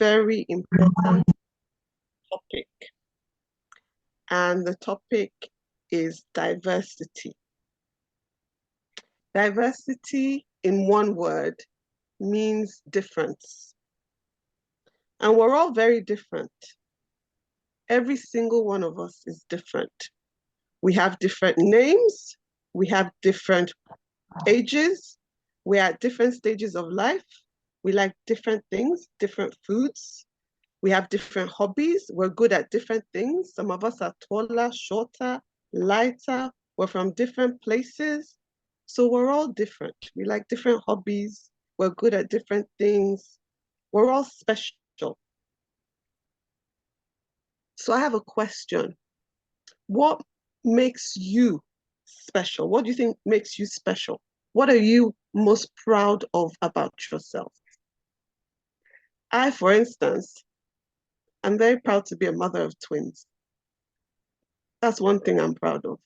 very important topic. And the topic is diversity. Diversity, in one word, means difference. And we're all very different. Every single one of us is different. We have different names, we have different ages, we're at different stages of life, we like different things, different foods, we have different hobbies, we're good at different things. Some of us are taller, shorter, lighter, we're from different places. So we're all different. We like different hobbies, we're good at different things, we're all special. So I have a question. What makes you special? What do you think makes you special? What are you most proud of about yourself? I, for instance, I'm very proud to be a mother of twins. That's one thing I'm proud of.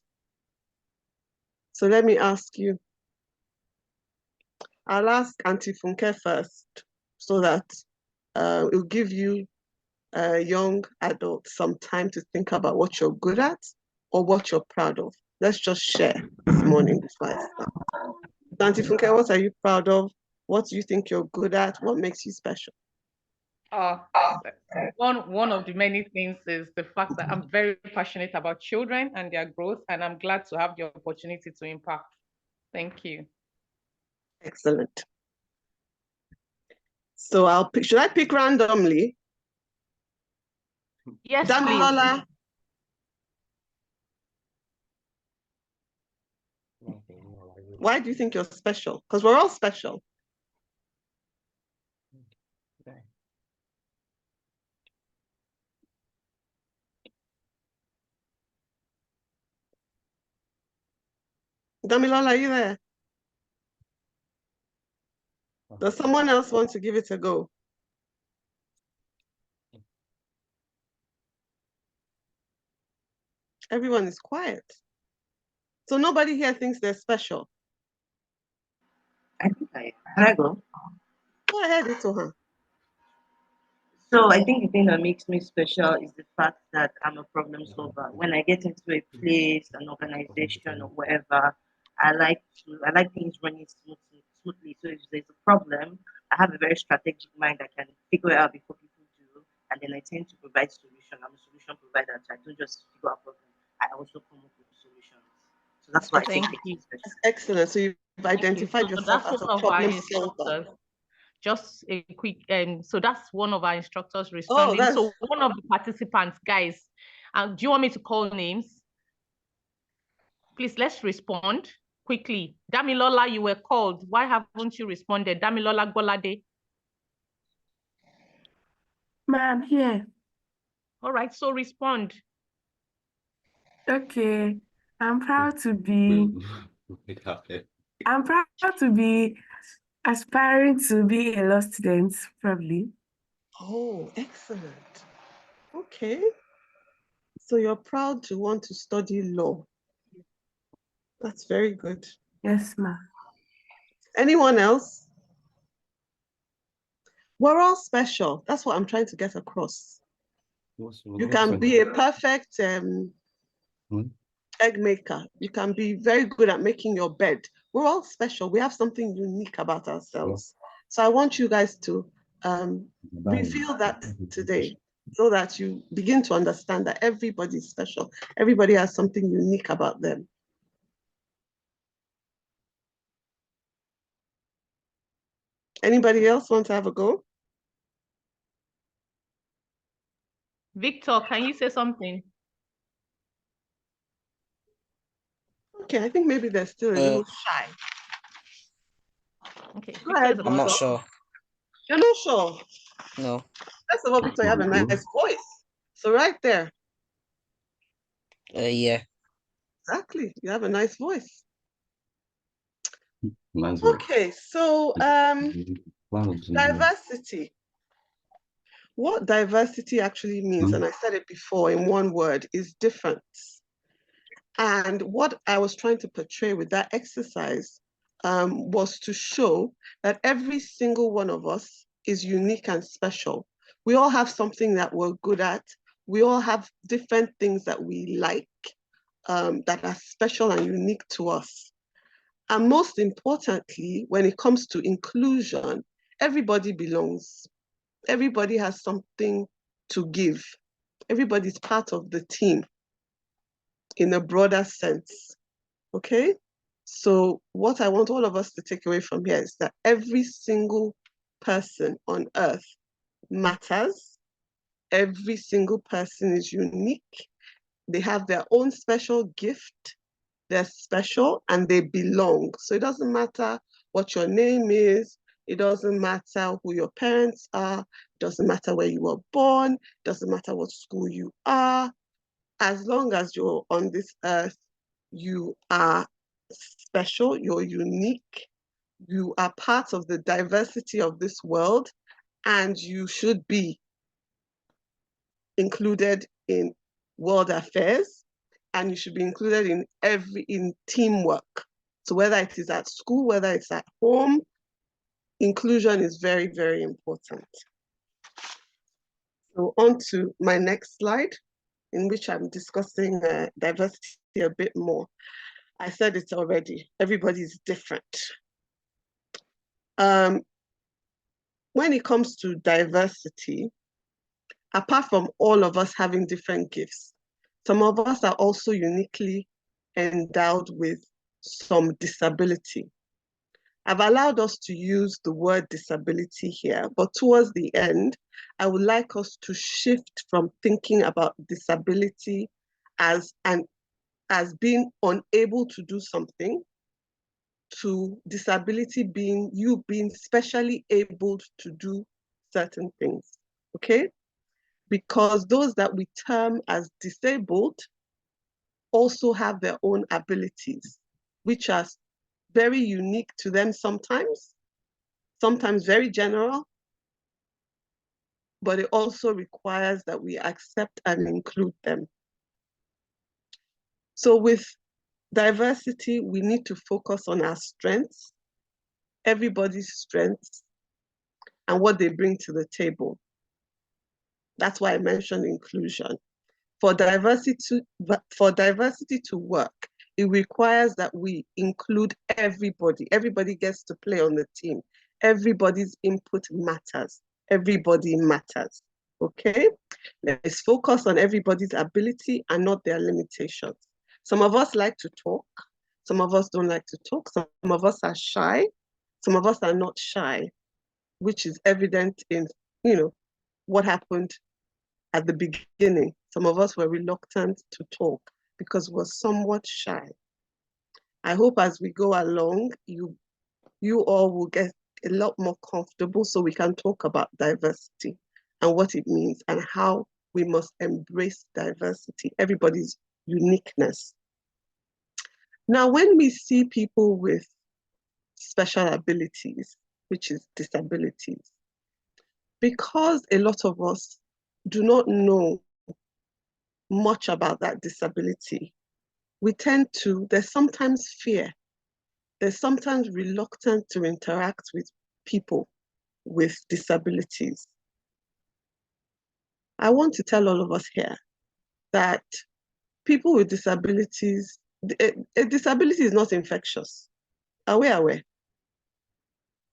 So let me ask you. I'll ask Auntie Funke first so that it'll give you, a young adult, some time to think about what you're good at or what you're proud of. Let's just share this morning before I start. Auntie Funke, what are you proud of? What do you think you're good at? What makes you special? One of the many things is the fact that I'm very passionate about children and their growth, and I'm glad to have the opportunity to impact. Thank you. Excellent. So should I pick randomly? Yes, Damilola. Why do you think you're special? Because we're all special. Damilola, are you there? Does someone else want to give it a go? Everyone is quiet. So nobody here thinks they're special. I think can I go? Go ahead, Itohan. So I think the thing that makes me special is the fact that I'm a problem solver. When I get into a place, an organization, or wherever, I like things running smoothly. So if there's a problem, I have a very strategic mind. I can figure it out before people do, and then I tend to provide solution. I'm a solution provider. So I don't just figure out problem. I also come up with solutions. So that's why I think it's special. Excellent. So you've identified yourself as a problem solver. Just a quick, so that's one of our instructors responding. Oh, so one of the participants, guys, do you want me to call names? Please, let's respond quickly. Damilola, you were called. Why haven't you responded? Damilola Golade. Ma'am, here. All right, so respond. Okay, I'm proud to be aspiring to be a law student, probably. Oh, excellent. Okay. So you're proud to want to study law. That's very good. Yes, ma'am. Anyone else? We're all special. That's what I'm trying to get across. You can be a perfect egg maker. You can be very good at making your bed. We're all special. We have something unique about ourselves. So I want you guys to reveal that today so that you begin to understand that everybody's special. Everybody has something unique about them. Anybody else want to have a go? Victor, can you say something? Okay, I think maybe they're still a little shy. Okay, go ahead. I'm not sure. You're not sure? No. First of all, Victor, you have a nice voice. So right there. Yeah. Exactly. You have a nice voice. Okay, so diversity. What diversity actually means, and I said it before in one word, is difference. And what I was trying to portray with that exercise was to show that every single one of us is unique and special. We all have something that we're good at. We all have different things that we like, that are special and unique to us. And most importantly, when it comes to inclusion, everybody belongs. Everybody has something to give. Everybody's part of the team in a broader sense, okay? So what I want all of us to take away from here is that every single person on earth matters. Every single person is unique. They have their own special gift. They're special and they belong. So it doesn't matter what your name is. It doesn't matter who your parents are. It doesn't matter where you were born. It doesn't matter what school you are. As long as you're on this earth, you are special, you're unique, you are part of the diversity of this world, and you should be included in world affairs, and you should be included in teamwork. So whether it is at school, whether it's at home, inclusion is very, very important. So on to my next slide, in which I'm discussing diversity a bit more. I said it already, everybody's different. When it comes to diversity, apart from all of us having different gifts, some of us are also uniquely endowed with some disability. I've allowed us to use the word disability here, but towards the end, I would like us to shift from thinking about disability as being unable to do something to disability being you being specially able to do certain things, okay? Because those that we term as disabled also have their own abilities, which are very unique to them sometimes very general, but it also requires that we accept and include them. So with diversity, we need to focus on our strengths, everybody's strengths, and what they bring to the table. That's why I mentioned inclusion. For diversity to work, it requires that we include everybody. Everybody gets to play on the team. Everybody's input matters. Everybody matters, okay? Let's focus on everybody's ability and not their limitations. Some of us like to talk. Some of us don't like to talk. Some of us are shy. Some of us are not shy, which is evident in, what happened at the beginning. Some of us were reluctant to talk because we're somewhat shy. I hope as we go along, you all will get a lot more comfortable so we can talk about diversity and what it means and how we must embrace diversity, everybody's uniqueness. Now, when we see people with special abilities, which is disabilities, because a lot of us do not know much about that disability, there's sometimes fear. There's sometimes reluctance to interact with people with disabilities. I want to tell all of us here that people with disabilities, a disability is not infectious. Are we aware?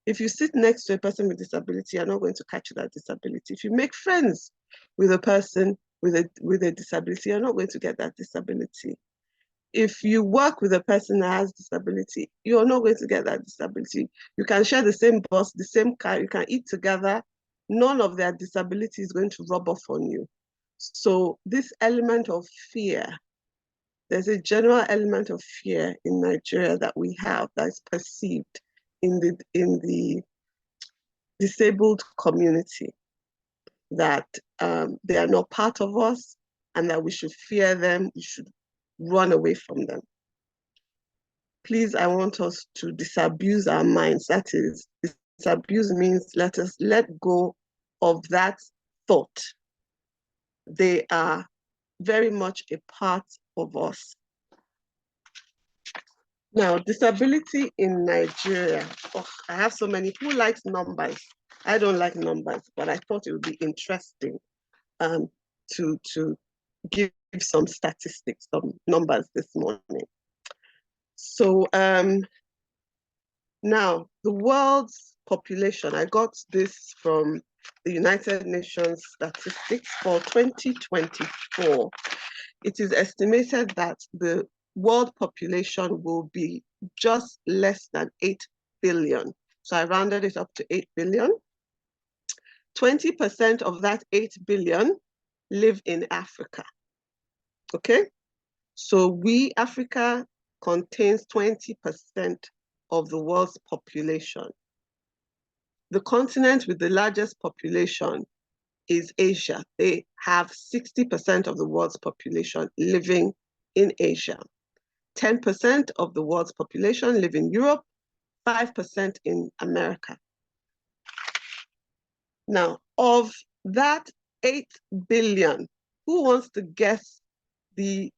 If you sit next to a person with disability, you're not going to catch that disability. If you make friends with a person with a disability, you're not going to get that disability. If you work with a person that has disability, you're not going to get that disability. You can share the same bus, the same car, you can eat together. None of their disability is going to rub off on you. So this element of fear, there's a general element of fear in Nigeria that we have that is perceived in the disabled community, that they are not part of us and that we should fear them, we should run away from them. Please, I want us to disabuse our minds. That is, disabuse means let us let go of that thought. They are very much a part of us. Now, disability in Nigeria. Oh, I have so many. Who likes numbers? I don't like numbers, but I thought it would be interesting to give some statistics, some numbers this morning. So now the world's population, I got this from the United Nations statistics for 2024. It is estimated that the world population will be just less than 8 billion. So I rounded it up to 8 billion. 20% of that 8 billion live in Africa. Okay? So Africa contains 20% of the world's population. The continent with the largest population is Asia. They have 60% of the world's population living in Asia. 10% of the world's population live in Europe, 5% in America. Now, of that 8 billion, who wants to guess the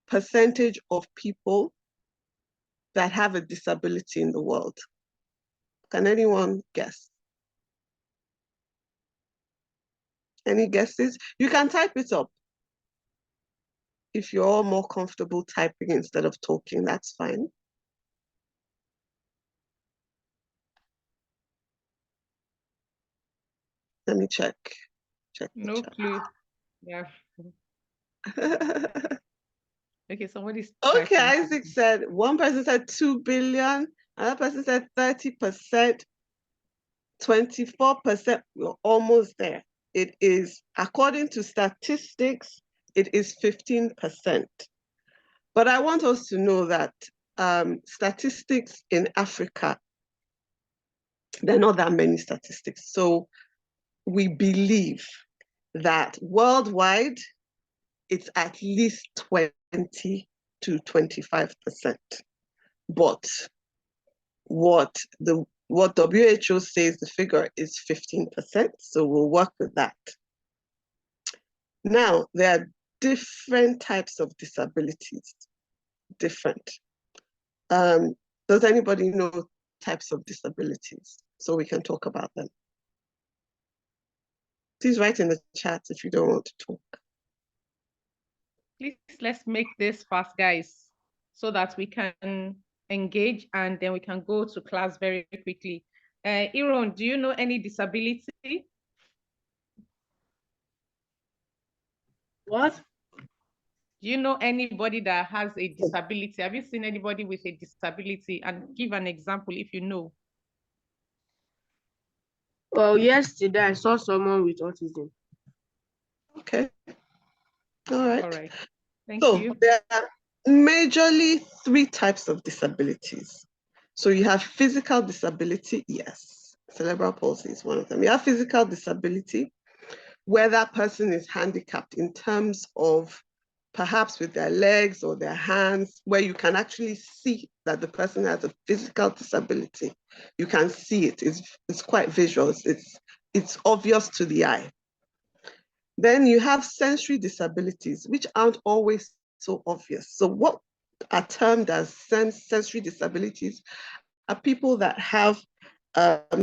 percentage of people that have a disability in the world? Can anyone guess? Any guesses? You can type it up. If you're all more comfortable typing instead of talking, that's fine. Let me check. No clue. Yeah. Okay, somebody's okay, typing. Isaac said, one person said 2 billion, another person said 30%, 24%, we're almost there. It is, according to statistics, it is 15%. But I want us to know that statistics in Africa, there are not that many statistics. So we believe that worldwide, it's at least 20 to 25%. But what WHO says the figure is 15%, so we'll work with that. Now, there are different types of disabilities, different. Does anybody know types of disabilities? So we can talk about them. Please write in the chat if you don't want to talk. Please, let's make this fast, guys, so that we can engage and then we can go to class very quickly. Iron, do you know any disability? What? Do you know anybody that has a disability? Have you seen anybody with a disability? And give an example if you know. Well, yesterday I saw someone with autism. Okay. All right. All right. Thank you. There are majorly 3 types of disabilities. So you have physical disability, yes. Cerebral palsy is one of them. You have physical disability, where that person is handicapped in terms of perhaps with their legs or their hands, where you can actually see that the person has a physical disability. You can see it. It's quite visual. It's obvious to the eye. Then you have sensory disabilities, which aren't always so obvious. So what are termed as sensory disabilities are people that have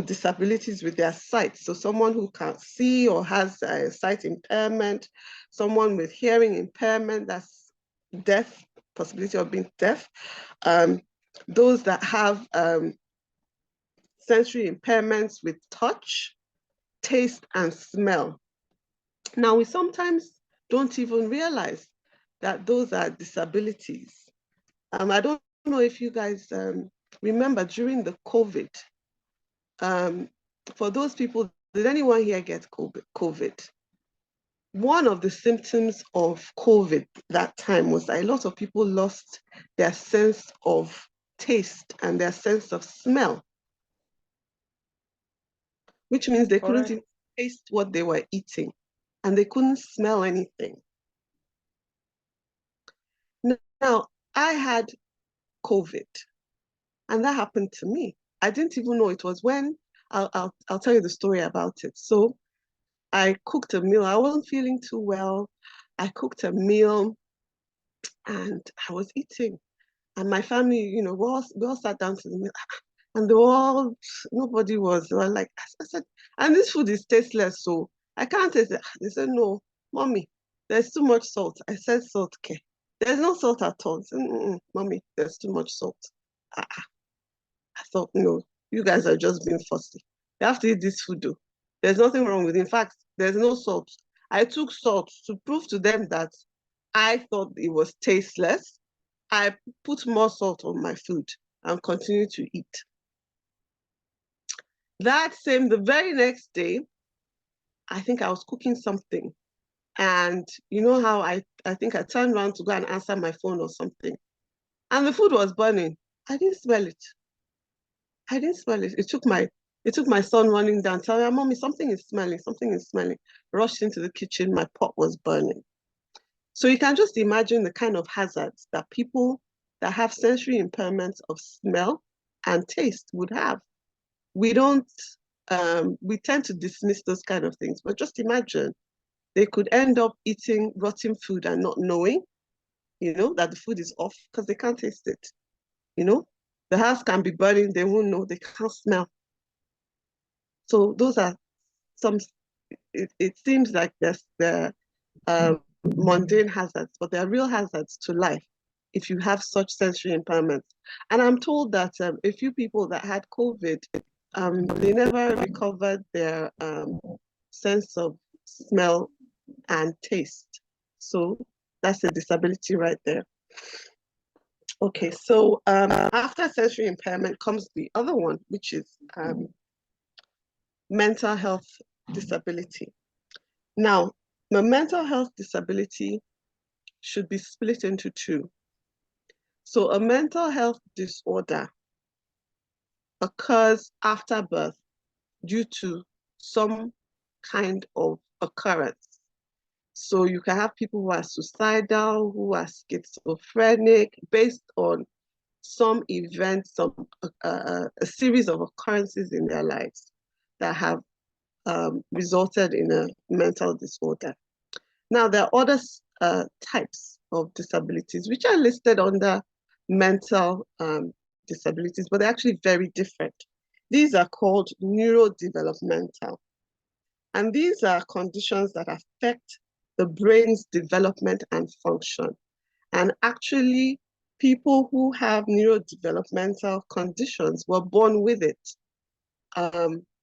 disabilities with their sight. So someone who can't see or has a sight impairment, someone with hearing impairment, that's deaf, possibility of being deaf. Those that have sensory impairments with touch, taste, and smell. Now, we sometimes don't even realize that those are disabilities. I don't know if you guys remember during the COVID, for those people, did anyone here get COVID? One of the symptoms of COVID that time was that a lot of people lost their sense of taste and their sense of smell, which means they couldn't even taste what they were eating and they couldn't smell anything. Now, I had COVID and that happened to me. I didn't even know it was when, I'll tell you the story about it. So I cooked a meal. I wasn't feeling too well. I cooked a meal and I was eating. And my family, we all sat down to the meal. And they were all, nobody was, they were like, I said, and this food is tasteless, so I can't taste it. They said, no, mommy, there's too much salt. I said, salt, okay. There's no salt at all. I said, mommy, there's too much salt. I thought, no, you guys are just being fussy. You have to eat this food though. There's nothing wrong with it. In fact, there's no salt. I took salt to prove to them that I thought it was tasteless. I put more salt on my food and continued to eat. The very next day, I think I was cooking something. And you know how I think I turned around to go and answer my phone or something. And the food was burning. I didn't smell it. I didn't smell it. It took my son running down, telling me, Mommy, something is smelling, something is smelling. Rushed into the kitchen, my pot was burning. So you can just imagine the kind of hazards that people that have sensory impairments of smell and taste would have. We tend to dismiss those kind of things, but just imagine they could end up eating rotten food and not knowing, that the food is off because they can't taste it. The house can be burning, they won't know, they can't smell. So those are some, it seems like they're mundane hazards, but they're real hazards to life if you have such sensory impairments. And I'm told that a few people that had COVID, they never recovered their sense of smell and taste. So that's a disability right there. Okay, so after sensory impairment comes the other one, which is mental health disability. Now, the mental health disability should be split into two. So a mental health disorder occurs after birth due to some kind of occurrence. So you can have people who are suicidal, who are schizophrenic, based on some event, a series of occurrences in their lives that have resulted in a mental disorder. Now, there are other types of disabilities which are listed under mental disabilities, but they're actually very different. These are called neurodevelopmental. And these are conditions that affect the brain's development and function. And actually, people who have neurodevelopmental conditions were born with it.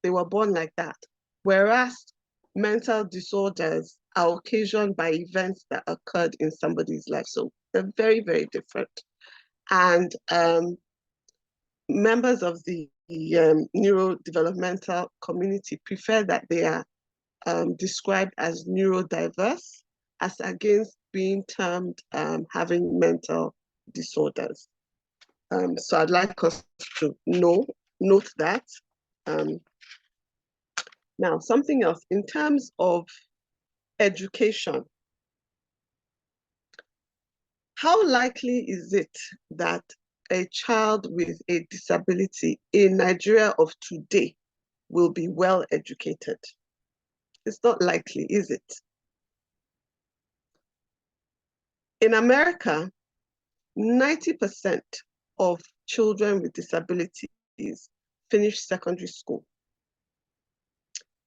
They were born like that. Whereas mental disorders are occasioned by events that occurred in somebody's life. So they're very, very different. And members of the neurodevelopmental community prefer that they are described as neurodiverse, as against being termed having mental disorders. So I'd like us to note that. Now, something else, in terms of education, how likely is it that a child with a disability in Nigeria of today will be well educated? It's not likely, is it? In America, 90% of children with disabilities finish secondary school.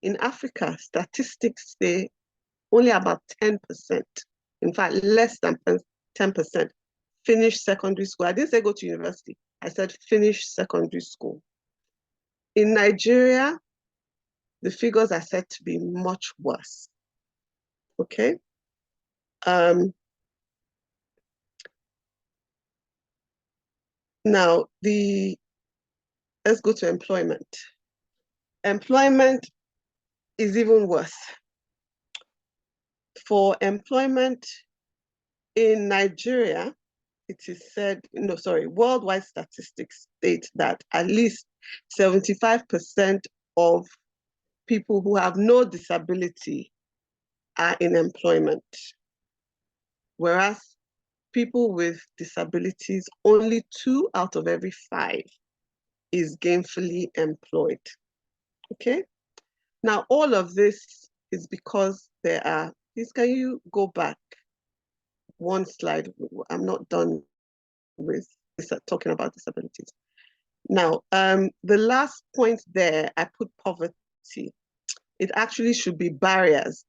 In Africa, statistics say only about 10%, in fact, less than 10% finish secondary school. I didn't say go to university. I said finish secondary school. In Nigeria, the figures are said to be much worse. Okay? Now, let's go to employment. Employment is even worse. For employment in Nigeria, it is said, worldwide statistics state that at least 75% of people who have no disability are in employment. Whereas people with disabilities, only 2 out of every 5 is gainfully employed. Okay? Now, all of this is because there are, please, can you go back one slide? I'm not done with talking about disabilities. Now, the last point there, I put poverty. It actually should be barriers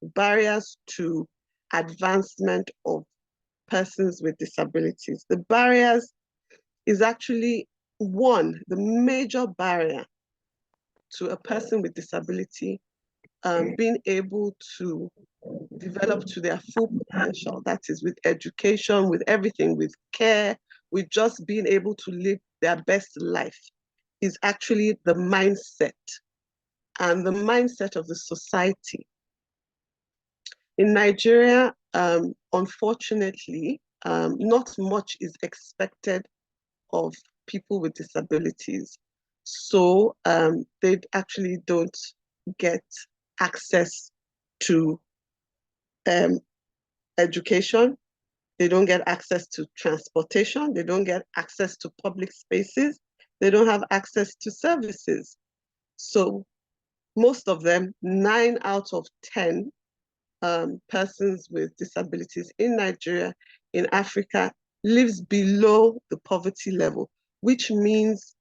to advancement of persons with disabilities. The barriers is actually the major barrier to a person with disability being able to develop to their full potential. That is with education, with everything, with care, with just being able to live their best life, is actually the mindset and the mindset of the society. In Nigeria, unfortunately, not much is expected of people with disabilities. So they actually don't get access to education. They don't get access to transportation. They don't get access to public spaces. They don't have access to services. So most of them, 9 out of 10 persons with disabilities in Nigeria, in Africa, lives below the poverty level, which means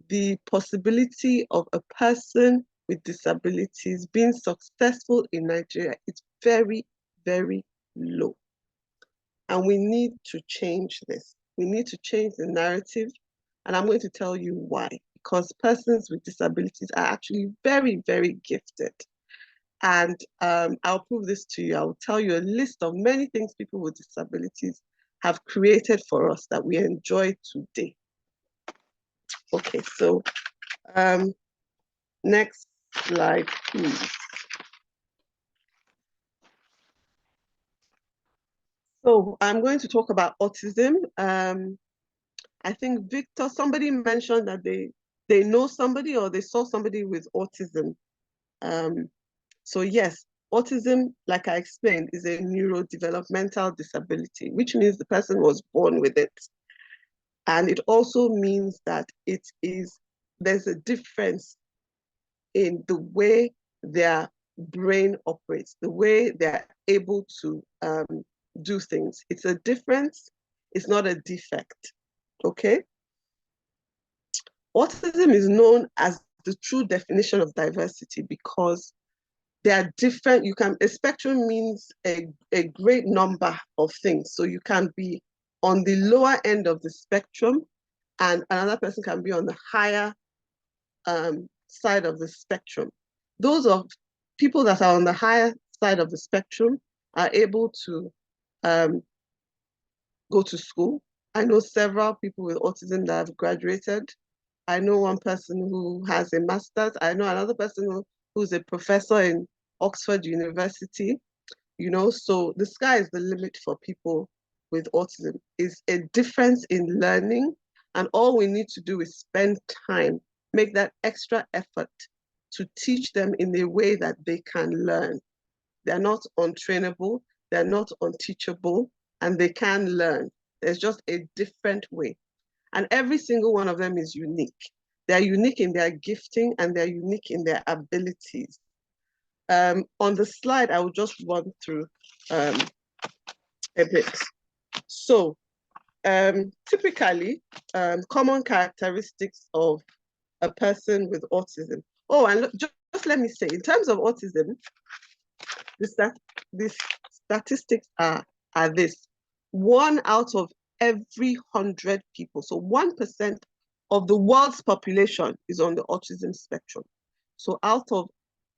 the possibility of a person with disabilities being successful in Nigeria is very, very low. And we need to change this. We need to change the narrative. And I'm going to tell you why. Because persons with disabilities are actually very, very gifted. And I'll prove this to you. I'll tell you a list of many things people with disabilities have created for us that we enjoy today. Okay, so next slide, please. So I'm going to talk about autism. I think Victor, somebody mentioned that they know somebody or they saw somebody with autism. So yes, autism, like I explained, is a neurodevelopmental disability, which means the person was born with it. And it also means that there's a difference in the way their brain operates, the way they're able to do things. It's a difference, it's not a defect, okay? Autism is known as the true definition of diversity because there are different, a spectrum means a great number of things. So you can be on the lower end of the spectrum and another person can be on the higher side of the spectrum. Those of people that are on the higher side of the spectrum are able to go to school. I know several people with autism that have graduated. I know one person who has a master's. I know another person who's a professor in Oxford University, so the sky is the limit for people with autism. It's a difference in learning, and all we need to do is spend time, make that extra effort to teach them in a way that they can learn. They're not untrainable, they're not unteachable, and they can learn. There's just a different way. And every single one of them is unique. They're unique in their gifting and they're unique in their abilities. On the slide, I will just run through a bit. So typically, common characteristics of a person with autism. Oh, and look, just let me say, in terms of autism, the statistics are this. 1 out of every 100 people, so 1% of the world's population is on the autism spectrum. So out of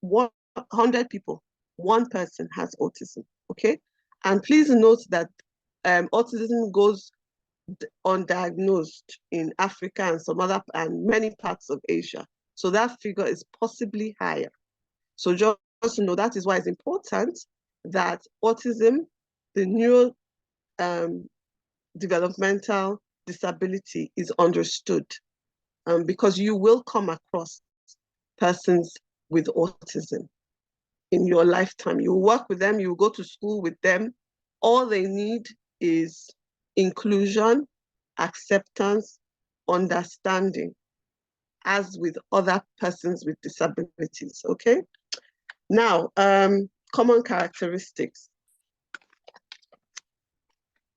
100 people, 1 person has autism, okay? And please note that autism goes undiagnosed in Africa and many parts of Asia. So that figure is possibly higher. So just to know, that is why it's important that autism, the neuro developmental disability, is understood, because you will come across persons with autism in your lifetime. You work with them, you go to school with them. All they need is inclusion, acceptance, understanding, as with other persons with disabilities, okay? Now, common characteristics.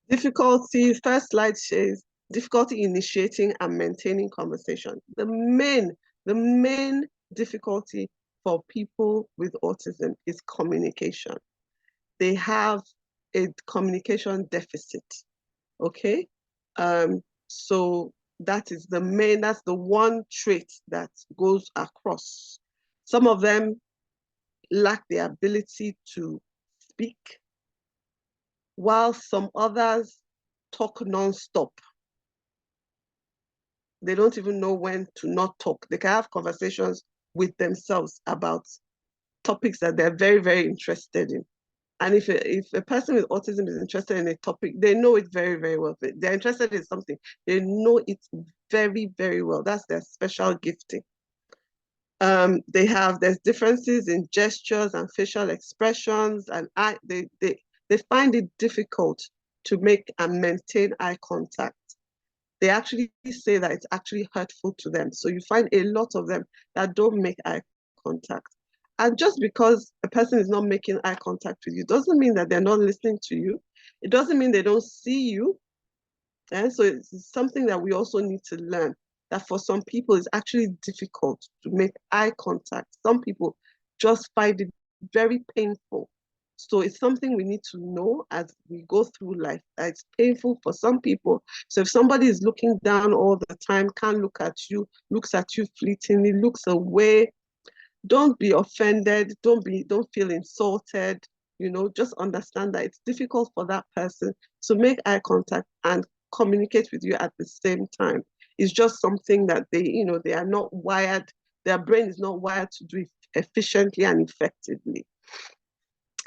Difficulty, first slide says difficulty initiating and maintaining conversation. The main difficulty for people with autism is communication. They have a communication deficit, okay? So that's the one trait that goes across. Some of them lack the ability to speak, while some others talk non-stop. They don't even know when to not talk. They can have conversations with themselves about topics that they're very, very interested in. And if a person with autism is interested in a topic, they know it very, very well. If they're interested in something, they know it very, very well. That's their special gifting. There's differences in gestures and facial expressions, and they find it difficult to make and maintain eye contact. They actually say that it's actually hurtful to them. So you find a lot of them that don't make eye contact. And just because a person is not making eye contact with you doesn't mean that they're not listening to you. It doesn't mean they don't see you. And so it's something that we also need to learn, that for some people it's actually difficult to make eye contact. Some people just find it very painful. So it's something we need to know as we go through life, that it's painful for some people. So if somebody is looking down all the time, can't look at you, looks at you fleetingly, looks away, don't be offended, don't feel insulted, just understand that it's difficult for that person to make eye contact and communicate with you at the same time. It's just something that they are not wired, their brain is not wired to do it efficiently and effectively.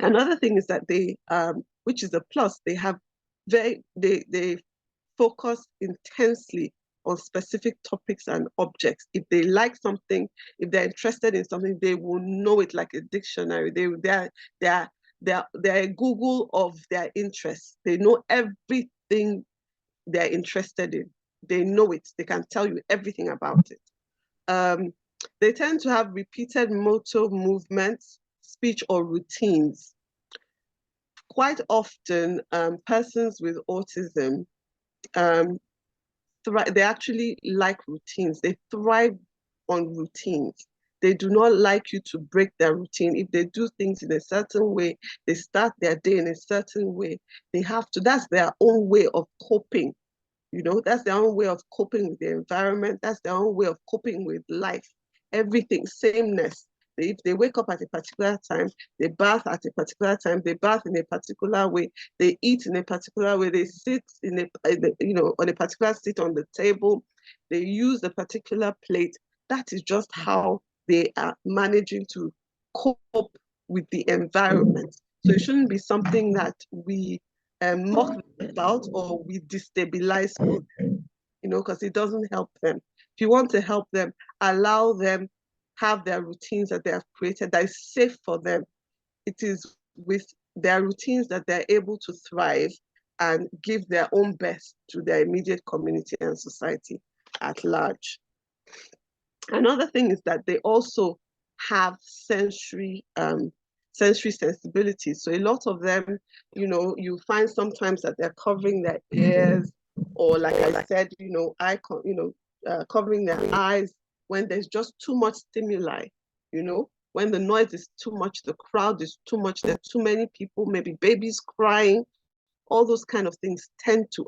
Another thing is that they, which is a plus, they focus intensely on specific topics and objects. If they like something, if they're interested in something, they will know it like a dictionary. They're a Google of their interests. They know everything they're interested in. They know it. They can tell you everything about it. They tend to have repeated motor movements, speech, or routines. Quite often, persons with autism, they actually like routines. They thrive on routines. They do not like you to break their routine. If they do things in a certain way, they start their day in a certain way, they have to. That's their own way of coping. That's their own way of coping with the environment. That's their own way of coping with life. Everything, sameness. If they wake up at a particular time, they bath at a particular time, they bath in a particular way, they eat in a particular way, they sit on a particular seat on the table, they use a particular plate. That is just how they are managing to cope with the environment. So it shouldn't be something that we mock about or we destabilize for them, because it doesn't help them. If you want to help them, allow them have their routines that they have created that is safe for them. It is with their routines that they're able to thrive and give their own best to their immediate community and society at large. Another thing is that they also have sensory sensibilities. So a lot of them, you find sometimes that they're covering their ears, or like I said, covering their eyes when there's just too much stimuli, when the noise is too much, the crowd is too much, there are too many people, maybe babies crying, all those kind of things tend to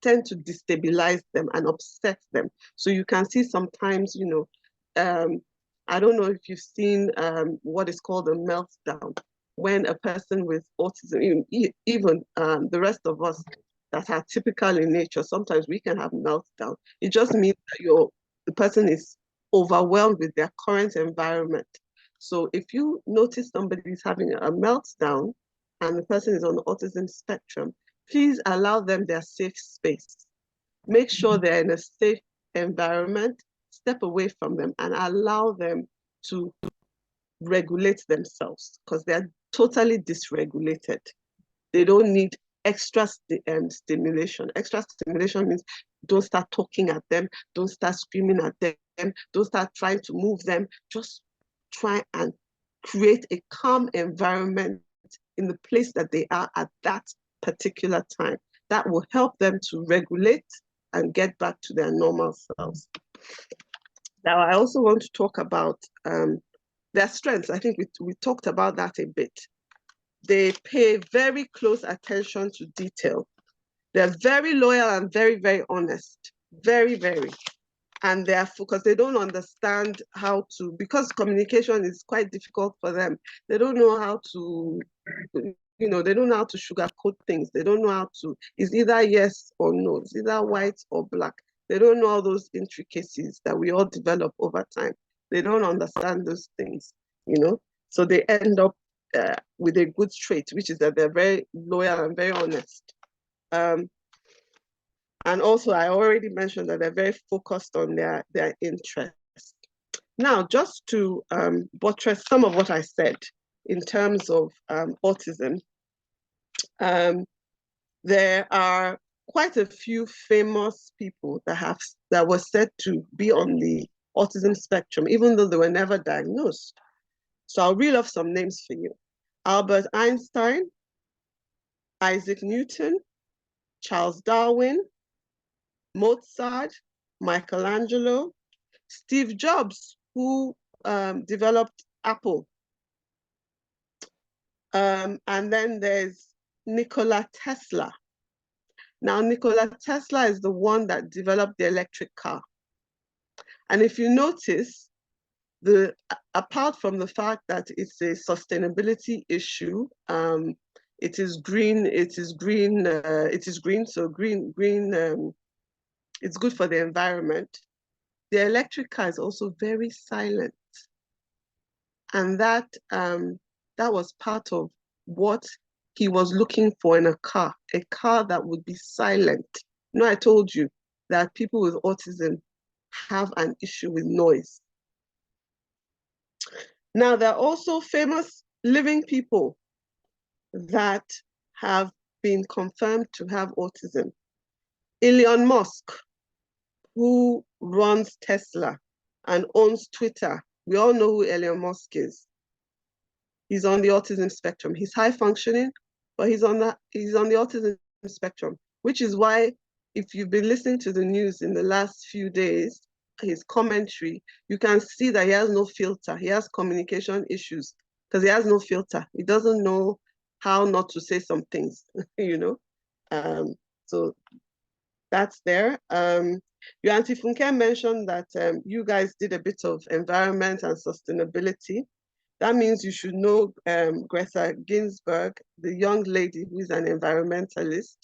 destabilize them and upset them. So you can see sometimes, I don't know if you've seen what is called a meltdown, when a person with autism, even the rest of us that are typical in nature, sometimes we can have meltdown. It just means that the person is overwhelmed with their current environment. So if you notice somebody is having a meltdown and the person is on the autism spectrum, please allow them their safe space. Make sure they're in a safe environment, step away from them and allow them to regulate themselves, because they're totally dysregulated. They don't need extra stimulation. Extra stimulation means don't start talking at them, don't start screaming at them, don't start trying to move them. Just try and create a calm environment in the place that they are at that particular time. that will help them to regulate and get back to their normal selves. Now, I also want to talk about their strengths. I think we talked about that a bit. They pay very close attention to detail. They're very loyal and very, very honest. Very, very. And they're focused. They don't understand how to, because communication is quite difficult for them. They don't know how to, they don't know how to sugarcoat things. They don't know how to, it's either yes or no. It's either white or black. They don't know all those intricacies that we all develop over time. They don't understand those things, So they end up with a good trait, which is that they're very loyal and very honest. And also, I already mentioned that they're very focused on their interests. Now, just to buttress some of what I said in terms of autism, there are quite a few famous people that were said to be on the autism spectrum, even though they were never diagnosed. So I'll reel off some names for you. Albert Einstein, Isaac Newton, Charles Darwin, Mozart, Michelangelo, Steve Jobs, who developed Apple. And then there's Nikola Tesla. Now, Nikola Tesla is the one that developed the electric car. And if you notice, apart from the fact that it's a sustainability issue, it is green, so green, it's good for the environment. The electric car is also very silent. And that was part of what he was looking for in a car that would be silent. I told you that people with autism have an issue with noise. Now, there are also famous living people that have been confirmed to have autism. Elon Musk, who runs Tesla and owns Twitter. We all know who Elon Musk is. He's on the autism spectrum. He's high functioning, but he's on the autism spectrum, which is why if you've been listening to the news in the last few days, his commentary, you can see that he has no filter. He has communication issues because he has no filter. He doesn't know how not to say some things, So that's there. Your Auntie Funke mentioned that you guys did a bit of environment and sustainability. That means you should know Greta Ginsburg, the young lady who is an environmentalist.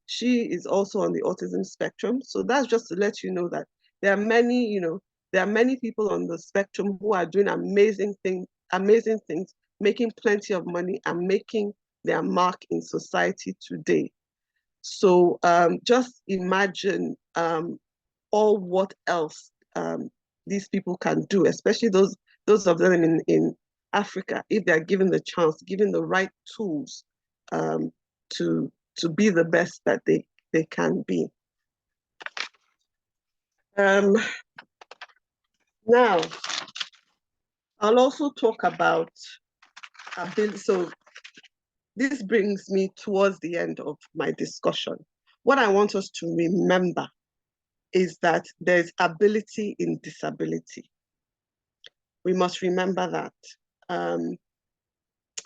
She is also on the autism spectrum. So that's just to let you know that there are many, there are many people on the spectrum who are doing amazing things, making plenty of money and making their mark in society today. So just imagine all what else these people can do, especially those of them in Africa, if they're given the chance, given the right tools to be the best that they can be. Now, I'll also talk about ability. So this brings me towards the end of my discussion. What I want us to remember is that there's ability in disability. We must remember that.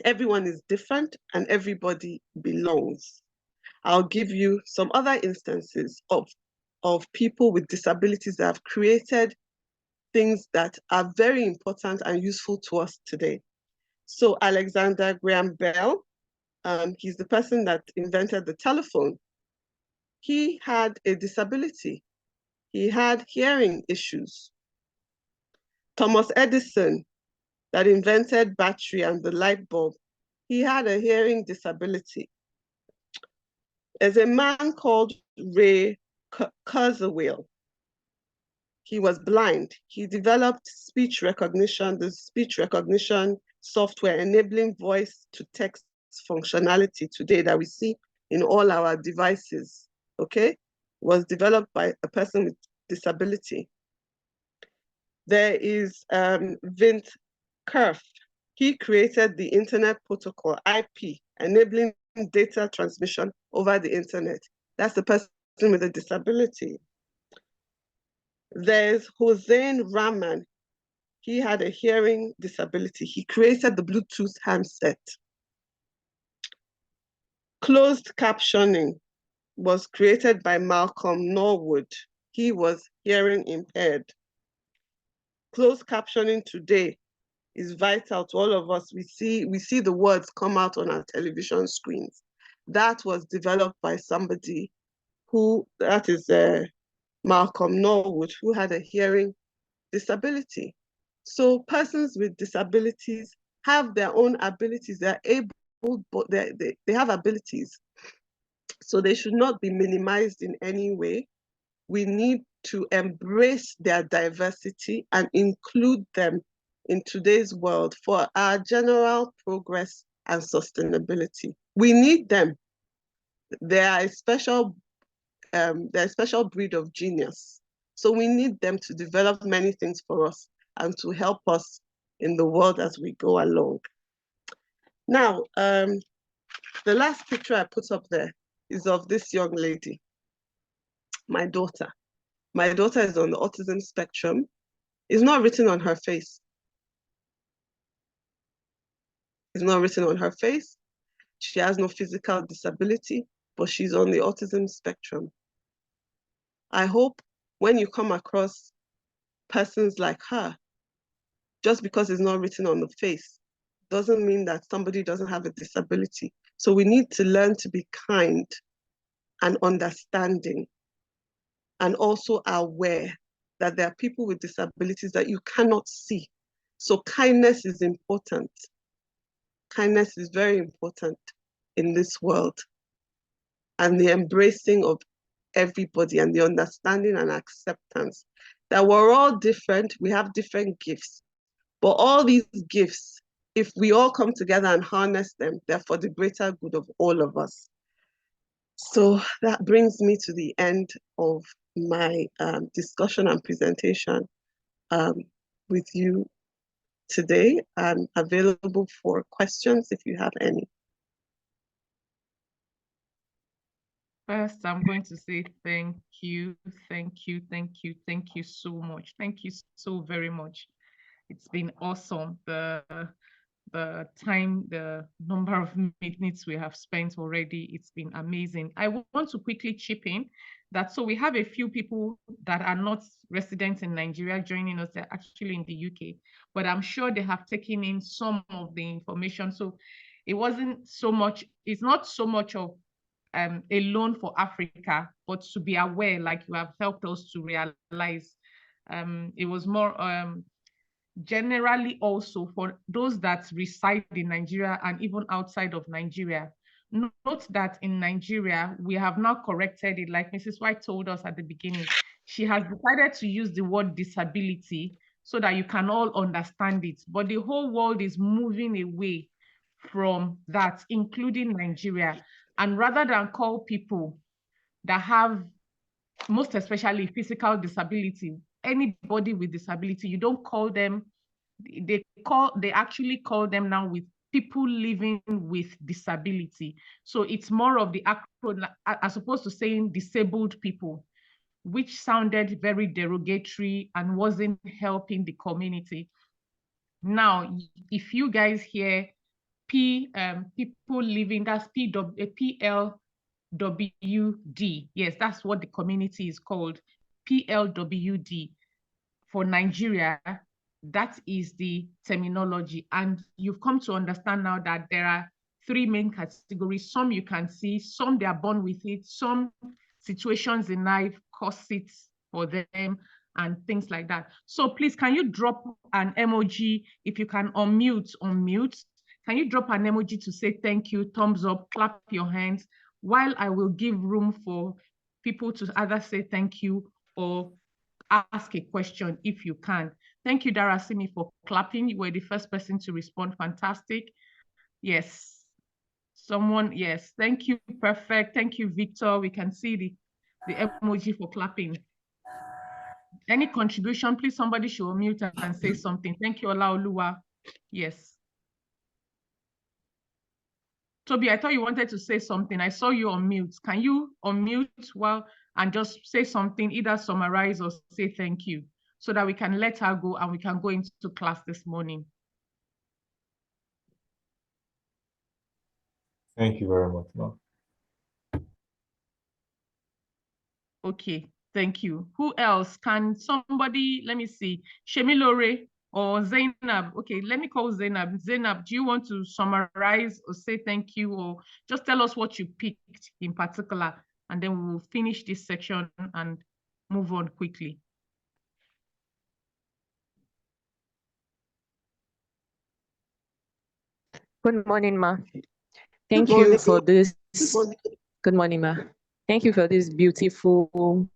Everyone is different and everybody belongs. I'll give you some other instances of people with disabilities that have created things that are very important and useful to us today. So Alexander Graham Bell, he's the person that invented the telephone. He had a disability. He had hearing issues. Thomas Edison, that invented battery and the light bulb, he had a hearing disability. There's a man called Ray Kurzweil. He was blind. He developed speech recognition, the speech recognition software enabling voice to text functionality today that we see in all our devices, okay? Was developed by a person with disability. There is Vint Cerf. He created the Internet Protocol, IP, enabling data transmission over the internet. That's the person with a disability. There's Hossein Rahman. He had a hearing disability. He created the Bluetooth handset. Closed captioning was created by Malcolm Norwood. He was hearing impaired. Closed captioning today is vital to all of us. We see the words come out on our television screens. That was developed by somebody who, that is Malcolm Norwood, who had a hearing disability. So persons with disabilities have their own abilities. They're able, but they have abilities. So they should not be minimized in any way. We need to embrace their diversity and include them in today's world for our general progress and sustainability. We need them. They are a special breed of genius. So we need them to develop many things for us and to help us in the world as we go along. Now, the last picture I put up there is of this young lady, my daughter. My daughter is on the autism spectrum. It's not written on her face. It's not written on her face. She has no physical disability, but she's on the autism spectrum. I hope when you come across persons like her, just because it's not written on the face, doesn't mean that somebody doesn't have a disability. So we need to learn to be kind and understanding, and also aware that there are people with disabilities that you cannot see. So kindness is important. Kindness is very important in this world. And the embracing of everybody and the understanding and acceptance that we're all different, we have different gifts. But all these gifts, if we all come together and harness them, they're for the greater good of all of us. So that brings me to the end of my discussion and presentation with you today. I'm available for questions if you have any. First, I'm going to say thank you so much. Thank you so very much. It's been awesome. The time, the number of minutes we have spent already, it's been amazing. I want to quickly chip in that, so we have a few people that are not residents in Nigeria joining us. They're actually in the UK, but I'm sure they have taken in some of the information. So it wasn't so much, it's not so much of a loan for Africa, but to be aware, like you have helped us to realize. It was more generally also for those that reside in Nigeria and even outside of Nigeria. Note that in Nigeria, we have now corrected it, like Mrs. White told us at the beginning. She has decided to use the word disability so that you can all understand it. But the whole world is moving away from that, including Nigeria. And rather than call people that have, most especially physical disability, anybody with disability, you don't call them, they actually call them now with people living with disability. So it's more of the acronym, as opposed to saying disabled people, which sounded very derogatory and wasn't helping the community. Now, if you guys hear people living, that's PLWD. Yes, that's what the community is called, PLWD. For Nigeria, that is the terminology. And you've come to understand now that there are three main categories. Some you can see, some they are born with it, some situations in life cause it for them, and things like that. So please, can you drop an emoji? If you can unmute. Can you drop an emoji to say thank you, thumbs up, clap your hands, while I will give room for people to either say thank you or ask a question if you can. Thank you, Darasimi, for clapping. You were the first person to respond. Fantastic. Yes. Someone, yes. Thank you. Perfect. Thank you, Victor. We can see the emoji for clapping. Any contribution, please, somebody should unmute and say something. Thank you, Olaoluwa. Yes. Toby, I thought you wanted to say something. I saw you on mute. Can you unmute and just say something, either summarize or say thank you, so that we can let her go and we can go into class this morning. Thank you very much, Ma. Okay, thank you. Who else? Can somebody, let me see, Shemilore or Zainab? Okay, let me call Zainab. Zainab, do you want to summarize or say thank you, or just tell us what you picked in particular, and then we will finish this section and move on quickly. Good morning, Ma. Thank you for this. Good morning, Ma. Thank you for this beautiful